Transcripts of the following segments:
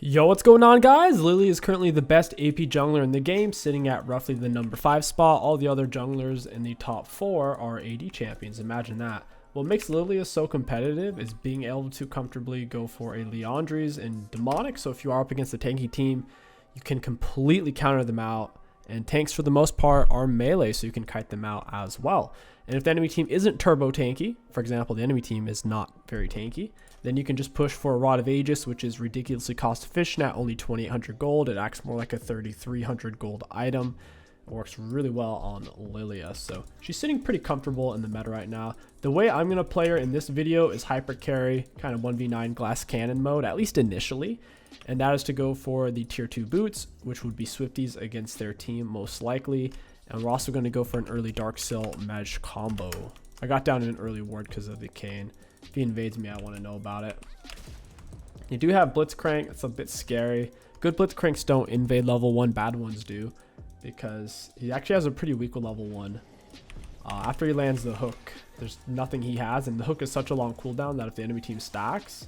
Yo, what's going on, guys? Lillia is currently the best AP jungler in the game, sitting at roughly the number 5 spot. All the other junglers in the top 4 are AD champions. Imagine that. What makes Lillia so competitive is being able to comfortably go for a Leandries and Demonic. So if you are up against a tanky team, you can completely counter them out. And tanks, for the most part, are melee, so you can kite them out as well. And if the enemy team isn't turbo tanky, for example, the enemy team is not very tanky, then you can just push for a Rod of Aegis, which is ridiculously cost efficient at only 2,800 gold. It acts more like a 3,300 gold item. It works really well on Lilia, so she's sitting pretty comfortable in the meta right now. The way I'm going to play her in this video is hyper carry, kind of 1v9 glass cannon mode, at least initially. And that is to go for the tier 2 boots, which would be Swifties against their team most likely. And we're also going to go for an early Dark Sill Mage combo. I got down in an early ward because of the Kayn. If he invades me, I want to know about it. You do have Blitzcrank. It's a bit scary. Good Blitzcranks don't invade level 1. Bad ones do, because he actually has a pretty weak level 1. After he lands the hook, there's nothing he has, and the hook is such a long cooldown that if the enemy team stacks,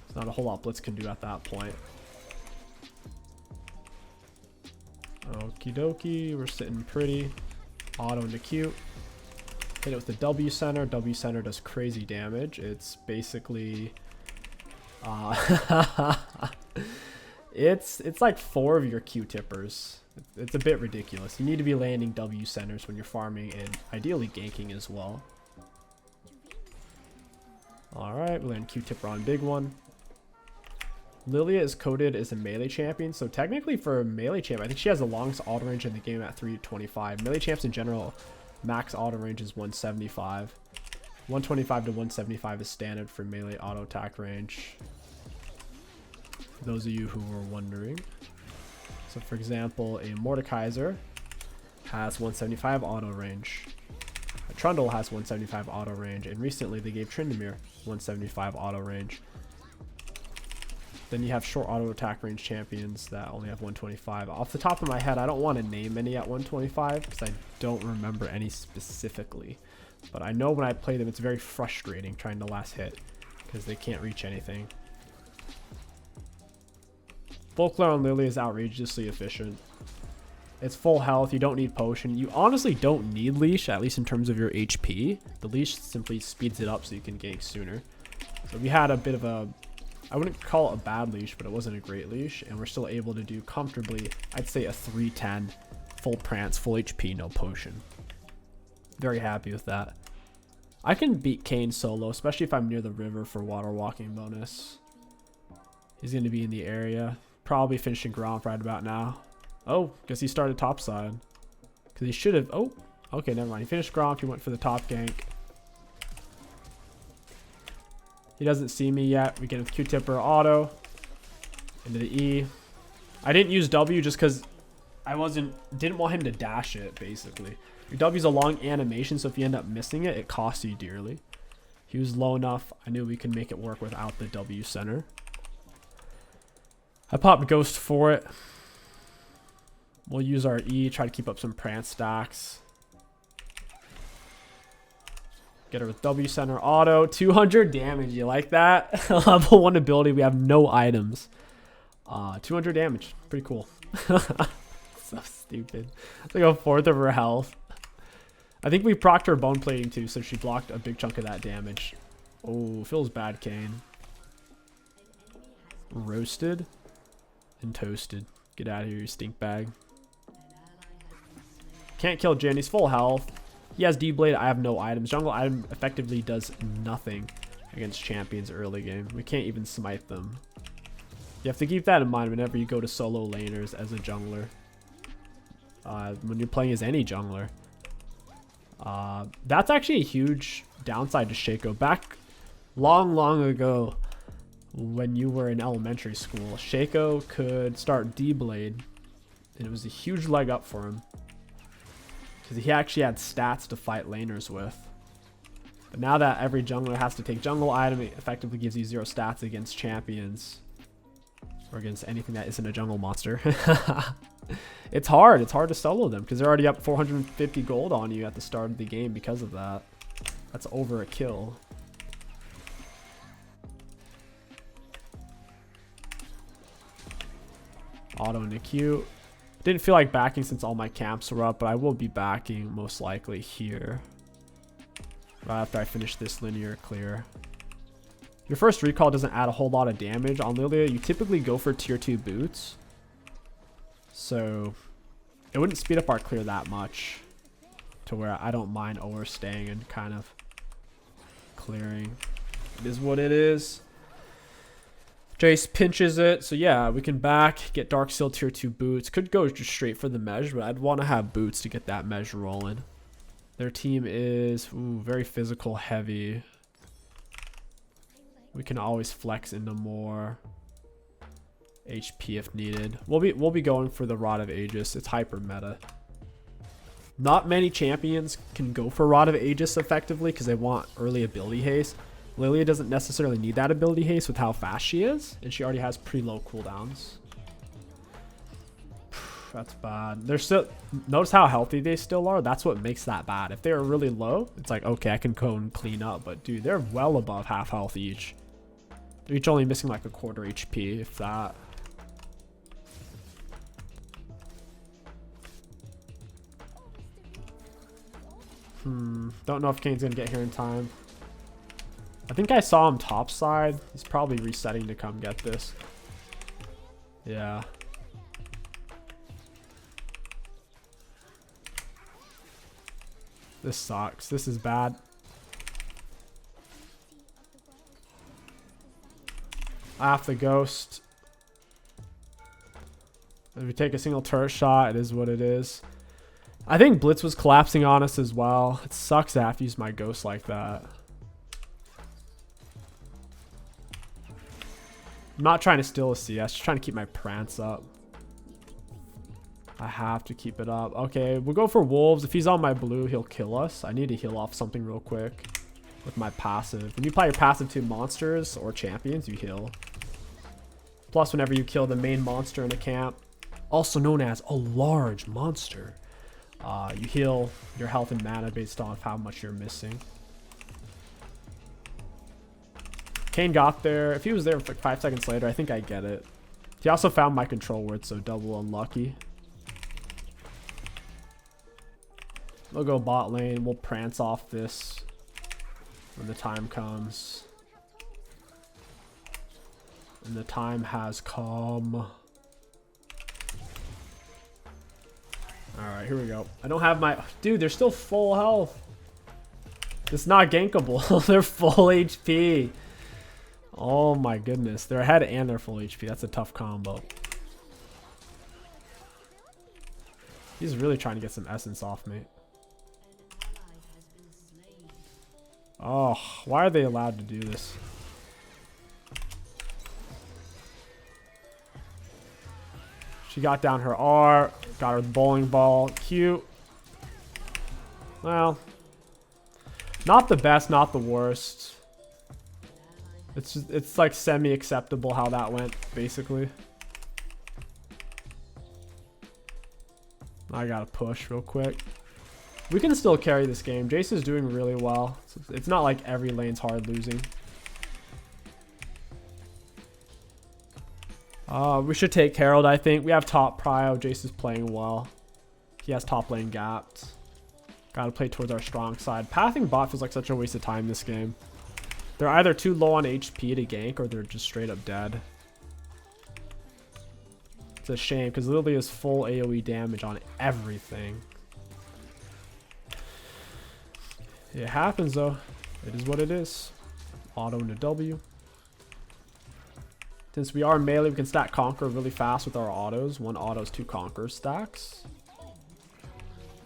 there's not a whole lot Blitz can do at that point. Okie dokie, we're sitting pretty. Auto into Q. Hit it with the W center. W center does crazy damage. It's basically it's like 4 of your Q tippers. It's a bit ridiculous. You need to be landing W centers when you're farming and ideally ganking as well. Alright, we land Q tipper on big one. Lilia is coded as a melee champion, so technically for a melee champ, I think she has the longest auto range in the game at 325. Melee champs in general, max auto range is 175. 125 to 175 is standard for melee auto attack range, for those of you who were wondering. So for example, a Mordekaiser has 175 auto range. A Trundle has 175 auto range, and recently they gave Tryndamere 175 auto range. Then you have short auto attack range champions that only have 125. Off the top of my head, I don't want to name any at 125 because I don't remember any specifically. But I know when I play them, it's very frustrating trying to last hit because they can't reach anything. Folklore on Lily is outrageously efficient. It's full health. You don't need potion. You honestly don't need leash, at least in terms of your HP. The leash simply speeds it up so you can gank sooner. So we had a bit of a, I wouldn't call it a bad leash, but it wasn't a great leash, and we're still able to do comfortably, I'd say, a 310, full prance, full HP, no potion. Very happy with that. I can beat Kayn solo, especially if I'm near the river for water walking bonus. He's going to be in the area, probably finishing Gromp right about now. Oh, guess he started top side, because he should have. Oh, okay, never mind. He finished Gromp, he went for the top gank. He doesn't see me yet. We get with Q-tipper auto into the E. I didn't use W just because I didn't want him to dash it, basically. Your W is a long animation, so if you end up missing it, it costs you dearly. He was low enough. I knew we could make it work without the W center. I popped Ghost for it. We'll use our E, try to keep up some prance stacks. Get her with W center auto. 200 damage. You like that? Level 1 ability. We have no items. 200 damage. Pretty cool. So stupid. It's like a fourth of her health. I think we procced her bone plating too, so she blocked a big chunk of that damage. Oh, feels bad, Kayn. Roasted and toasted. Get out of here, you stink bag. Can't kill Jin. He's full health. He has D-Blade. I have no items. Jungle item effectively does nothing against champions early game. We can't even smite them. You have to keep that in mind whenever you go to solo laners as a jungler. When you're playing as any jungler. That's actually a huge downside to Shaco. Back long ago, when you were in elementary school, Shaco could start D-Blade, and it was a huge leg up for him, because he actually had stats to fight laners with. But now that every jungler has to take jungle item, it effectively gives you 0 stats against champions. Or against anything that isn't a jungle monster. It's hard. It's hard to solo them, because they're already up 450 gold on you at the start of the game because of that. That's over a kill. Auto into Q. Didn't feel like backing since all my camps were up, but I will be backing most likely here. Right after I finish this linear clear. Your first recall doesn't add a whole lot of damage. On Lilia, you typically go for tier 2 boots. So it wouldn't speed up our clear that much to where I don't mind overstaying and kind of clearing. It is what it is. Jace pinches it. So yeah, we can back, get Dark Seal tier 2 boots. Could go just straight for the measure, but I'd want to have boots to get that measure rolling. Their team is very physical heavy. We can always flex into more HP if needed. We'll be going for the Rod of Aegis. It's hyper meta. Not many champions can go for Rod of Aegis effectively because they want early ability haste. Lilia doesn't necessarily need that ability haste with how fast she is, and she already has pretty low cooldowns. That's bad. They're still, notice how healthy they still are. That's what makes that bad. If they are really low, it's like, okay, I can go and clean up. But dude, they're well above half health each. They're each only missing like a quarter HP, if that. Don't know if Kane's gonna get here in time. I think I saw him top side. He's probably resetting to come get this. Yeah. This sucks. This is bad. I have to ghost. If we take a single turret shot, it is what it is. I think Blitz was collapsing on us as well. It sucks to have to use my ghost like that. I'm not trying to steal a CS, just trying to keep my prance up. I have to keep it up. Okay, we'll go for Wolves. If he's on my blue, he'll kill us. I need to heal off something real quick with my passive. When you apply your passive to monsters or champions, you heal. Plus, whenever you kill the main monster in a camp, also known as a large monster, you heal your health and mana based on how much you're missing. Kane got there. If he was there like 5 seconds later, I think I get it. He also found my control word, so double unlucky. We'll go bot lane. We'll prance off this when the time comes. And the time has come. Alright, here we go. I don't have my... Dude, they're still full health. It's not gankable. They're full HP. Oh my goodness. They're ahead and they're full HP. That's a tough combo. He's really trying to get some essence off me. Oh, why are they allowed to do this? She got down her R, got her bowling ball. Cute. Well, not the best, not the worst. It's like semi-acceptable how that went, basically. I gotta push real quick. We can still carry this game. Jace is doing really well. It's not like every lane's hard losing. We should take Herald, I think. We have top prio. Jace is playing well. He has top lane gapped. Gotta play towards our strong side. Pathing bot feels like such a waste of time this game. They're either too low on HP to gank or they're just straight up dead. It's a shame because Lillia is full AoE damage on everything. It happens though. It is what it is. Auto into W. Since we are melee, we can stack Conquer really fast with our autos. One auto is 2 Conquer stacks.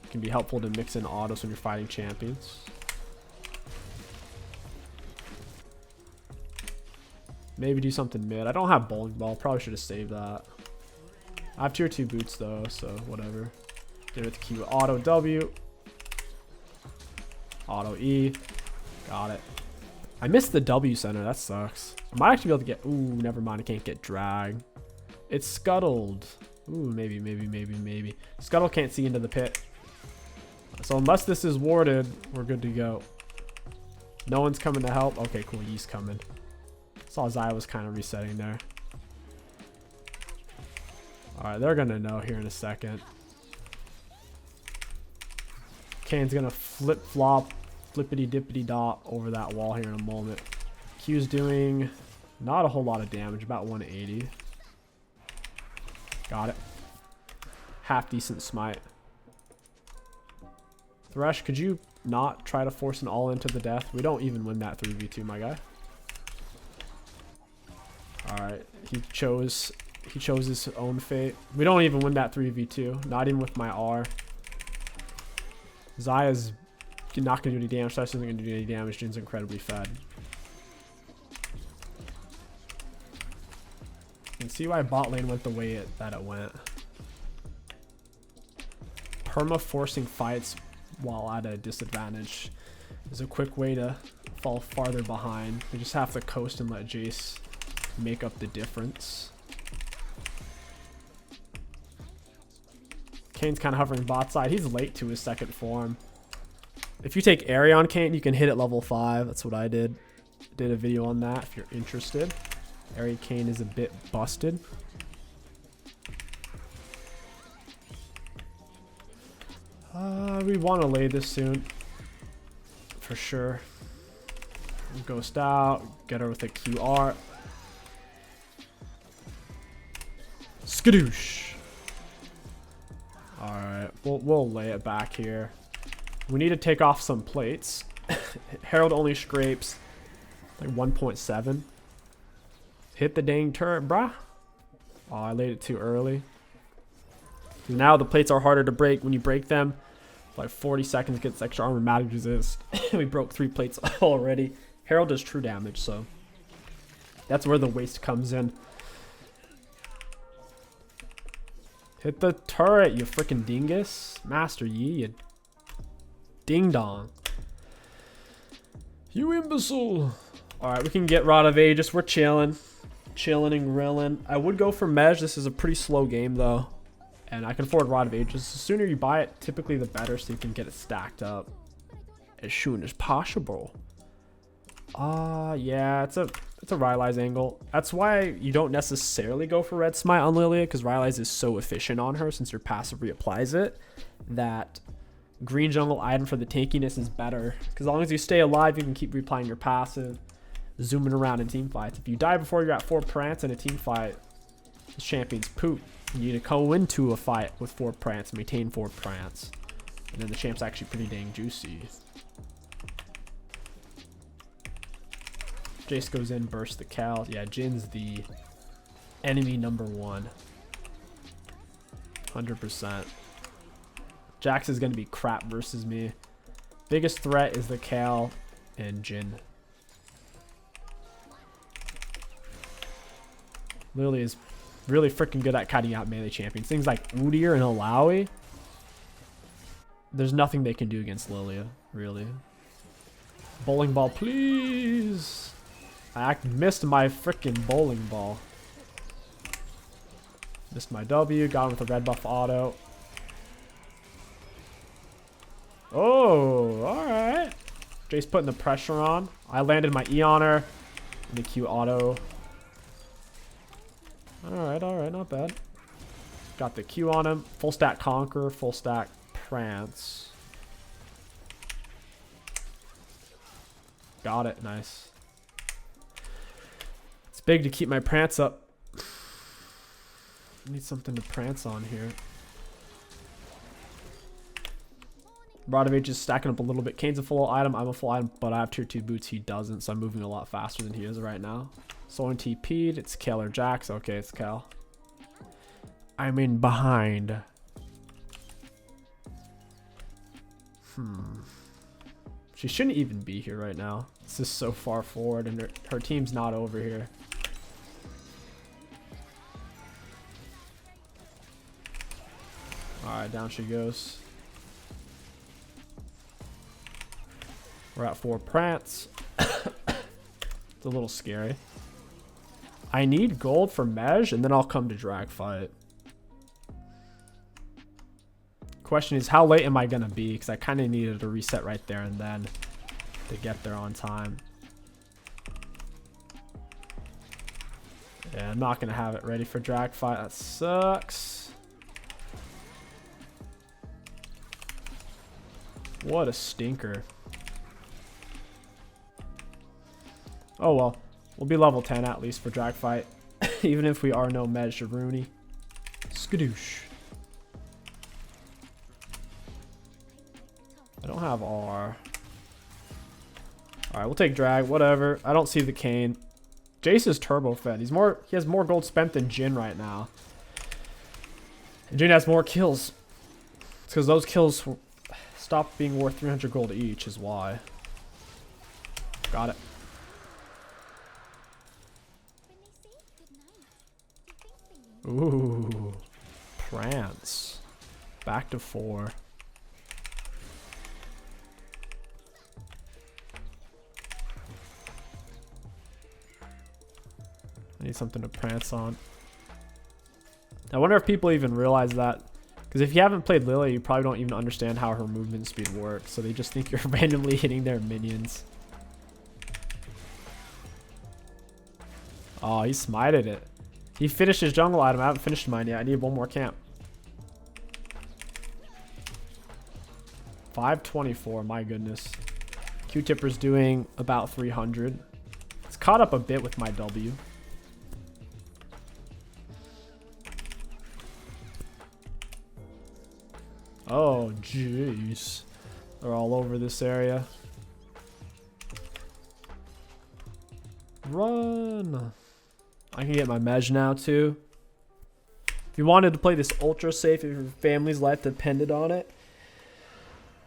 It can be helpful to mix in autos when you're fighting champions. Maybe do something mid. I don't have bowling ball. Probably should have saved that. I have tier 2 boots though, so whatever. Get it with Q. Auto W. Auto E. Got it. I missed the W center. That sucks. I might actually be able to get... Ooh, never mind. I can't get drag. It's scuttled. Ooh, maybe. Scuttle can't see into the pit. So unless this is warded, we're good to go. No one's coming to help. Okay, cool. Ye's coming. Saw Zaya was kind of resetting there. Alright, they're gonna know here in a second. Kane's gonna flip-flop, flippity-dippity-dot over that wall here in a moment. Q's doing not a whole lot of damage, about 180. Got it. Half decent smite. Thresh, could you not try to force an all into the death? We don't even win that 3v2, my guy. Alright, he chose his own fate. We don't even win that 3v2, not even with my R. Zaya's not going to do any damage. Thresh isn't going to do any damage. Jin's incredibly fed. You can see why bot lane went the way that it went. Perma forcing fights while at a disadvantage is a quick way to fall farther behind. We just have to coast and let Jace make up the difference. Kane's kind of hovering bot side. He's late to his second form. If you take Aerie on Kane, you can hit at level 5. That's what I did. Did a video on that if you're interested. Aerie Kane is a bit busted. We want to lay this soon. For sure. Ghost out. Get her with a QR. Skadoosh. Alright. We'll lay it back here. We need to take off some plates. Herald only scrapes like 1.7. Hit the dang turret, bruh. Oh, I laid it too early. Now the plates are harder to break. When you break them, like 40 seconds gets extra armor magic resist. We broke 3 plates already. Herald does true damage, so that's where the waste comes in. Hit the turret, you freaking dingus. Master Yi, you ding dong. You imbecile. Alright, we can get Rod of Aegis. We're chilling. Chilling and grilling. I would go for Mej. This is a pretty slow game, though. And I can afford Rod of Aegis. The sooner you buy it, typically the better, so you can get it stacked up as soon as possible. Yeah, it's a Rylai's angle. That's why you don't necessarily go for Red Smite on Lilia, because Rylai's is so efficient on her since her passive reapplies it, that green jungle item for the tankiness is better. Because as long as you stay alive, you can keep reapplying your passive, zooming around in team fights. If you die before you're at 4 prance in a team fight, the champion's poop. You need to go into a fight with 4 prance, maintain 4 prance, and then the champ's actually pretty dang juicy. Jace goes in, bursts the Cal. Yeah, Jin's the enemy number 1. 100%. Jax is going to be crap versus me. Biggest threat is the Cal and Jin. Lily is really freaking good at cutting out melee champions. Things like Udyr and Alawi. There's nothing they can do against Lilia, really. Bowling ball, please. I missed my freaking bowling ball. Missed my W. Got him with a red buff auto. Oh, alright. Jace putting the pressure on. I landed my E on her. The Q auto. Alright, not bad. Got the Q on him. Full stack Conquer, full stack Prance. Got it, nice. It's big to keep my Prance up. I need something to prance on here. Radovich is stacking up a little bit. Kane's a full item, I'm a full item, but I have tier 2 boots, he doesn't, so I'm moving a lot faster than he is right now. Someone TP'd, it's Kel or Jax. Okay, it's Kel. I'm in behind. She shouldn't even be here right now. This is so far forward, and her team's not over here. Alright, down she goes. We're at 4 prance. It's a little scary. I need gold for Mej, and then I'll come to drag fight. Question is, how late am I gonna be? Because I kind of needed to reset right there and then to get there on time. Yeah, I'm not going to have it ready for drag fight. That sucks. What a stinker. Oh well. We'll be level 10 at least for drag fight. Even if we are no Rooney. Skadoosh. I don't have R. Alright, we'll take drag. Whatever. I don't see the cane. Jace is turbo fed. He has more gold spent than Jin right now. And Jin has more kills. It's because those kills stop being worth 300 gold each is why. Got it. Ooh. Prance. Back to 4. I need something to prance on. I wonder if people even realize that. Because if you haven't played Lilia, you probably don't even understand how her movement speed works. So they just think you're randomly hitting their minions. Oh, he smited it. He finished his jungle item. I haven't finished mine yet. I need one more camp. 524, my goodness. Q-Tipper's doing about 300. It's caught up a bit with my W. Oh, jeez. They're all over this area. Run. I can get my Mej now, too. If you wanted to play this ultra safe, if your family's life depended on it,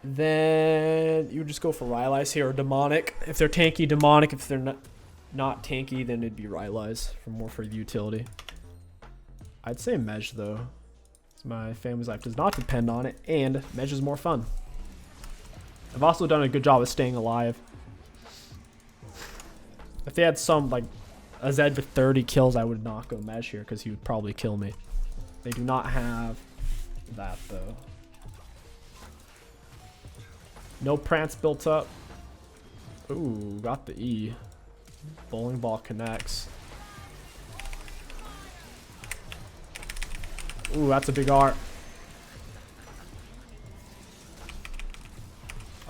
then you would just go for Rylai's here or Demonic. If they're tanky, Demonic. If they're not tanky, then it'd be Rylai's for the utility. I'd say Mej, though. My family's life does not depend on it, and Mej is more fun. I've also done a good job of staying alive. If they had some, like, a Zed with 30 kills, I would not go Mej here, because he would probably kill me. They do not have that, though. No Prance built up. Ooh, got the E. Bowling ball connects. Ooh, that's a big R.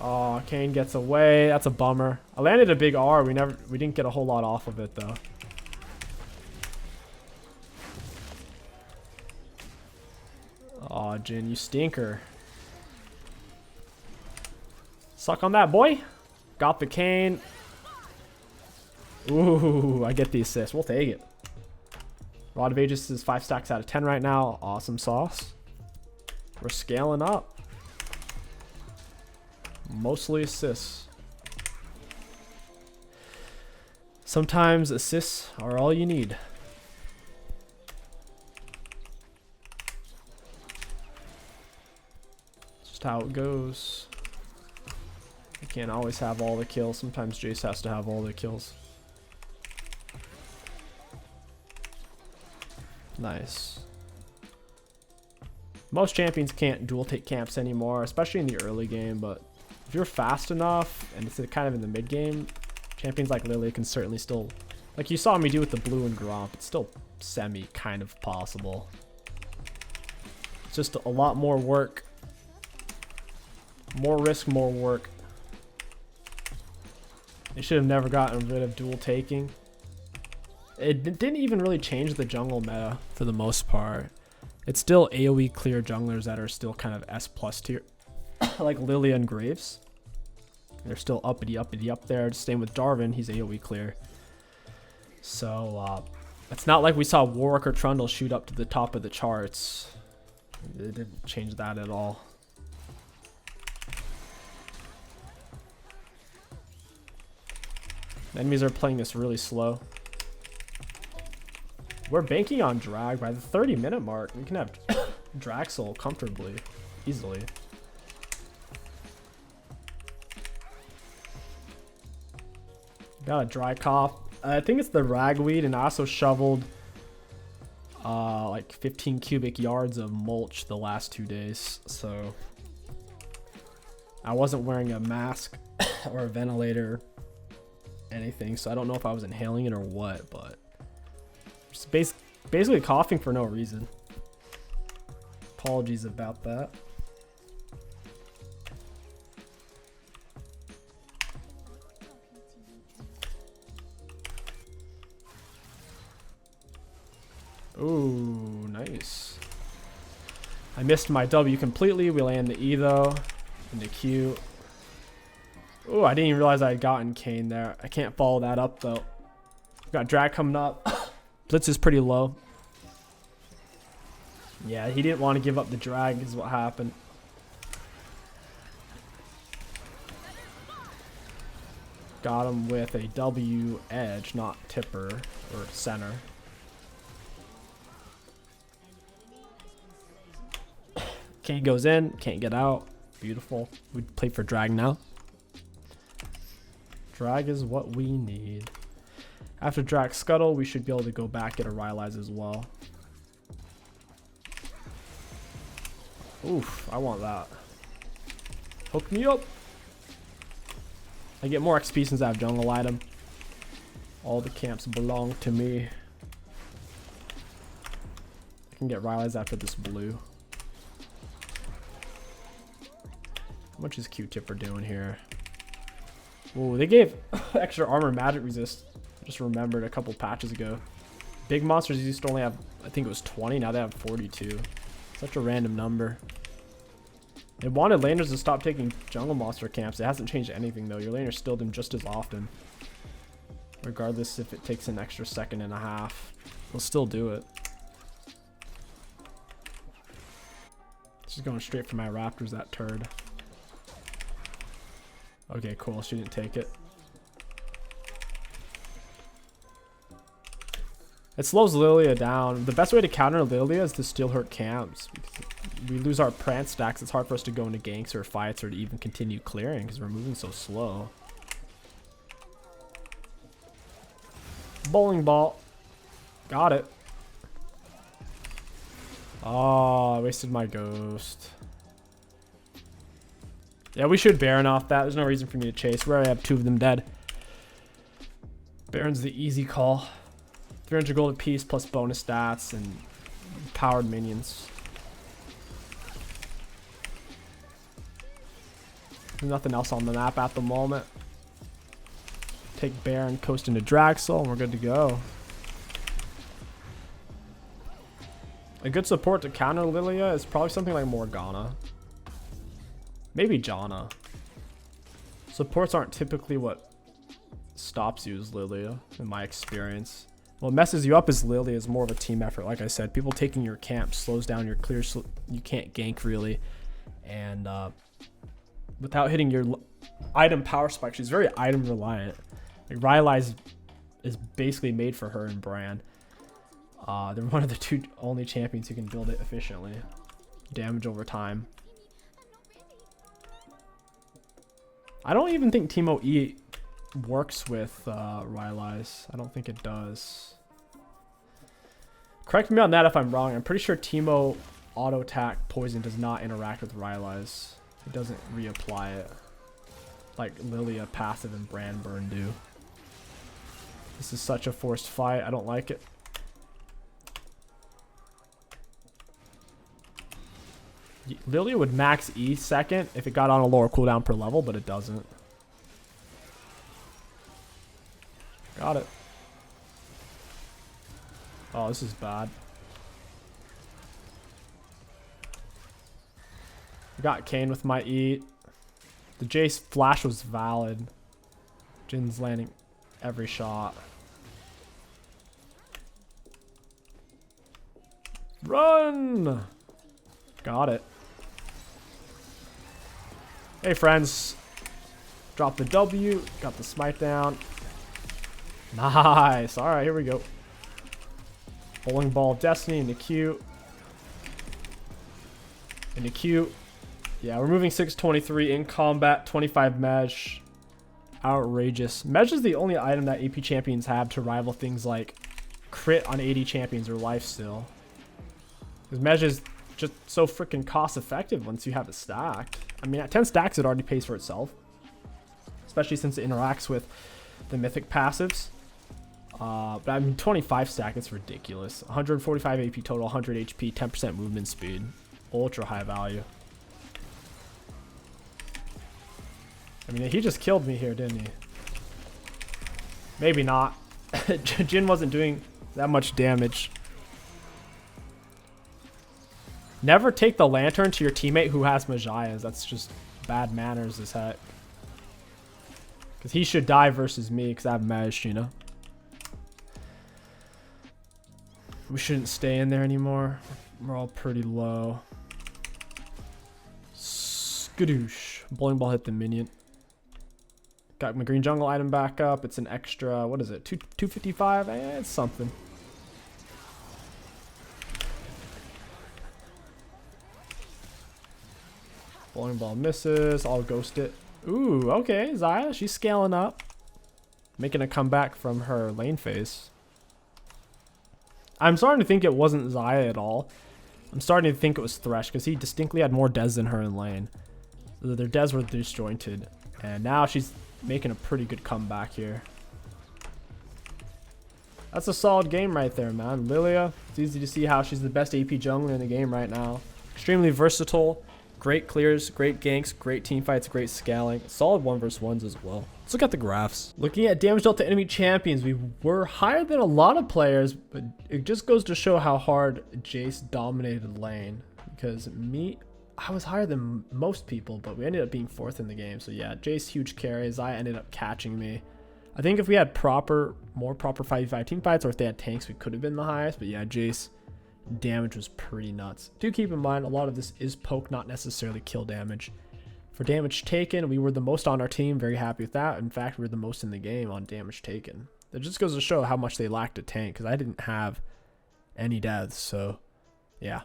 Oh, Kane gets away. That's a bummer. I landed a big R. We didn't get a whole lot off of it though. Oh, Jin, you stinker. Suck on that, boy. Got the Kane. Ooh, I get the assist. We'll take it. Rod of Aegis is 5 stacks out of 10 right now. Awesome sauce. We're scaling up. Mostly assists. Sometimes assists are all you need. Just how it goes. You can't always have all the kills. Sometimes Jace has to have all the kills. Nice. Most champions can't dual take camps anymore, especially in the early game, but if you're fast enough and it's kind of in the mid game, champions like Lilia can certainly still, like you saw me do with the blue and Gromp, it's still semi kind of possible. It's just a lot more work. More risk, more work. They should have never gotten rid of dual taking. It didn't even really change the jungle meta for the most part. It's still AoE clear junglers that are still kind of S+ tier. Like Lilia and Graves. They're still uppity up there. Same with Darwin, he's AoE clear. So it's not like we saw Warwick or Trundle shoot up to the top of the charts. It didn't change that at all. Enemies are playing this really slow. We're banking on drag. By the 30-minute mark, we can have Draxel comfortably, easily. Got a dry cough. I think it's the ragweed, and I also shoveled like 15 cubic yards of mulch the last 2 days. So I wasn't wearing a mask or a ventilator, anything. So I don't know if I was inhaling it or what, but Just basically coughing for no reason. Apologies about that. Ooh, nice. I missed my W completely. We land the E though. And the Q. Ooh, I didn't even realize I had gotten Kane there. I can't follow that up though. Got drag coming up. Blitz is pretty low. Yeah, he didn't want to give up the drag is what happened. Got him with a W edge, not tipper or center. Kane goes in, can't get out. Beautiful. We play for drag now. Drag is what we need. After drag scuttle, we should be able to go back, get a Rylai's as well. Oof, I want that. Hook me up. I get more XP since I have jungle item. All the camps belong to me. I can get Rylai's after this blue. How much is Q-Tipper doing here? Ooh, they gave extra armor magic resist. I just remembered a couple patches ago. Big monsters used to only have, I think it was 20. Now they have 42. Such a random number. They wanted laners to stop taking jungle monster camps. It hasn't changed anything though. Your laners still do them just as often. Regardless if it takes an extra second and a half. They'll still do it. Just going straight for my raptors, that turd. Okay, cool. She didn't take it. It slows Lilia down. The best way to counter Lilia is to steal her camps. We lose our prance stacks. It's hard for us to go into ganks or fights or to even continue clearing because we're moving so slow. Bowling ball. Got it. Oh, I wasted my ghost. Yeah, we should Baron off that. There's no reason for me to chase. We already have 2 of them dead. Baron's the easy call. 300 gold apiece plus bonus stats and powered minions. There's nothing else on the map at the moment. Take Baron, coast into Draxel, and we're good to go. A good support to counter Lilia is probably something like Morgana. Maybe Janna. Supports aren't typically what stops you as Lilia, in my experience. What messes you up as Lilia is more of a team effort. Like I said, people taking your camp slows down your clear, so you can't gank really. And without hitting your item power spike, she's very item reliant. Like Rylai's is basically made for her and Brand. They're one of the 2 only champions who can build it efficiently. Damage over time. I don't even think Teemo E works with Rylai's. I don't think it does. Correct me on that if I'm wrong. I'm pretty sure Teemo auto attack poison does not interact with Rylai's. It doesn't reapply it like Lilia passive and Brand Burn do. This is such a forced fight. I don't like it. Lilia would max E second if it got on a lower cooldown per level, but it doesn't. Got it. Oh, this is bad. I got Kane with my E. The Jace flash was valid. Jin's landing every shot. Run! Got it. Hey friends, drop the W, got the smite down. Nice. All right, here we go. Bowling ball of destiny into Q. Into Q. Yeah, we're moving 623 in combat, 25 mesh. Outrageous. Mesh is the only item that AP champions have to rival things like crit on 80 champions or lifesteal. Because mesh is just so freaking cost effective once you have it stacked. I mean, at 10 stacks it already pays for itself, especially since it interacts with the mythic passives. But I mean, 25 stack, it's ridiculous. 145 AP total, 100 HP, 10% movement speed. Ultra high value. I mean, he just killed me here, didn't he? Maybe not. Jin wasn't doing that much damage. Never take the lantern to your teammate who has Majias. That's just bad manners as heck. Because he should die versus me because I have Maj, you know? We shouldn't stay in there anymore. We're all pretty low. Skadoosh. Bowling ball hit the minion. Got my green jungle item back up. It's an extra, what is it? 255? It's something. Bowling ball misses. I'll ghost it. Ooh, okay. Xayah, she's scaling up. Making a comeback from her lane phase. I'm starting to think it wasn't Xayah at all. I'm starting to think it was Thresh because he distinctly had more Dez than her in lane. Their Dez were disjointed. And now she's making a pretty good comeback here. That's a solid game right there, man. Lilia, it's easy to see how she's the best AP jungler in the game right now. Extremely versatile. Great clears, great ganks, great team fights, great scaling. Solid 1v1s as well. Let's look at the graphs. Looking at damage dealt to enemy champions, we were higher than a lot of players, but it just goes to show how hard Jace dominated lane. Because I was higher than most people, but we ended up being 4th in the game. So yeah, Jace, huge carries. I ended up catching me. I think if we had more proper 5v5 team fights, or if they had tanks, we could have been the highest. But yeah, Jace, damage was pretty nuts. Do keep in mind, a lot of this is poke, not necessarily kill damage. For damage taken, we were the most on our team. Very happy with that. In fact, we were the most in the game on damage taken. It just goes to show how much they lacked a tank, because I didn't have any deaths. So yeah.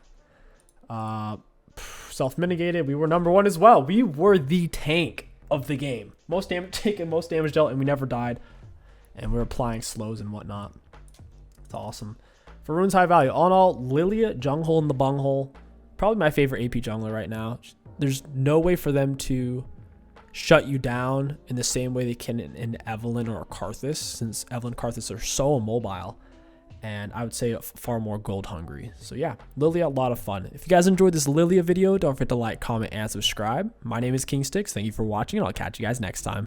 Self-mitigated, we were number 1 as well. We were the tank of the game. Most damage taken, most damage dealt, and we never died. And we were applying slows and whatnot. It's awesome. For runes high value, all in all, Lilia, Junghole in the bunghole, probably my favorite AP jungler right now. There's no way for them to shut you down in the same way they can in Evelynn or Karthus, since Evelynn and Karthus are so immobile. And I would say far more gold hungry. So yeah, Lilia, a lot of fun. If you guys enjoyed this Lilia video, don't forget to like, comment, and subscribe. My name is KingStix. Thank you for watching, and I'll catch you guys next time.